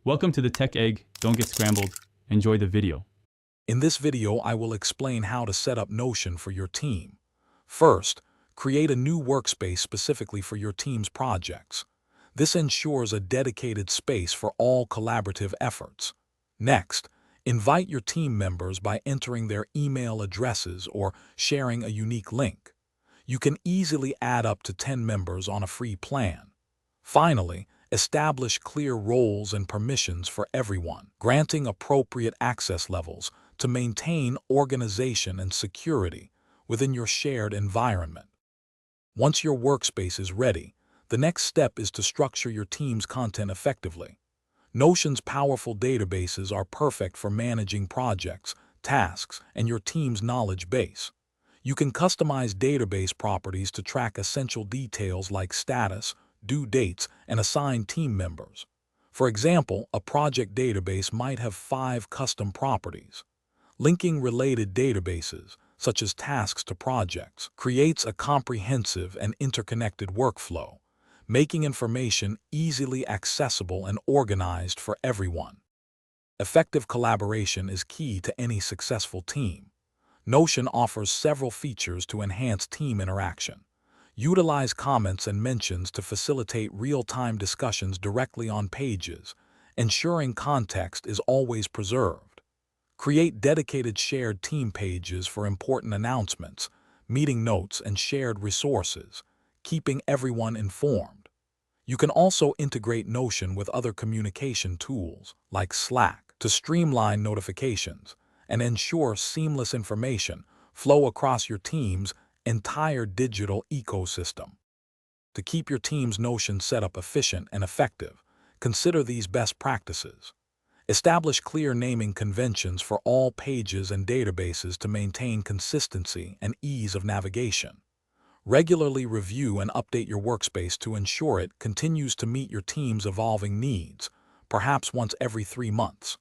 Welcome to the Tech Egg. Don't get scrambled. Enjoy the video. In this video, I will explain how to set up Notion for your team. First, create a new workspace specifically for your team's projects. This ensures a dedicated space for all collaborative efforts. Next, invite your team members by entering their email addresses or sharing a unique link. You can easily add up to 10 members on a free plan. Finally, establish clear roles and permissions for everyone, granting appropriate access levels to maintain organization and security within your shared environment. Once your workspace is ready, the next step is to structure your team's content effectively. Notion's powerful databases are perfect for managing projects, tasks, and your team's knowledge base. You can customize database properties to track essential details like status, due dates, and assign team members. For example, a project database might have 5 custom properties. Linking related databases, such as tasks to projects, creates a comprehensive and interconnected workflow, making information easily accessible and organized for everyone. Effective collaboration is key to any successful team. Notion offers several features to enhance team interaction. Utilize comments and mentions to facilitate real-time discussions directly on pages, ensuring context is always preserved. Create dedicated shared team pages for important announcements, meeting notes, and shared resources, keeping everyone informed. You can also integrate Notion with other communication tools, like Slack, to streamline notifications and ensure seamless information flow across your team's entire digital ecosystem. To keep your team's Notion setup efficient and effective, consider these best practices. Establish clear naming conventions for all pages and databases to maintain consistency and ease of navigation. Regularly review and update your workspace to ensure it continues to meet your team's evolving needs, perhaps once every 3 months.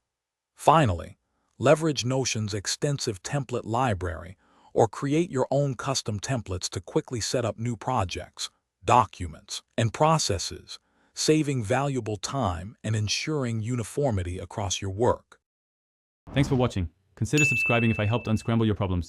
Finally, leverage Notion's extensive template library or create your own custom templates to quickly set up new projects, documents, and processes, saving valuable time and ensuring uniformity across your work. Thanks for watching. Consider subscribing if I helped unscramble your problems.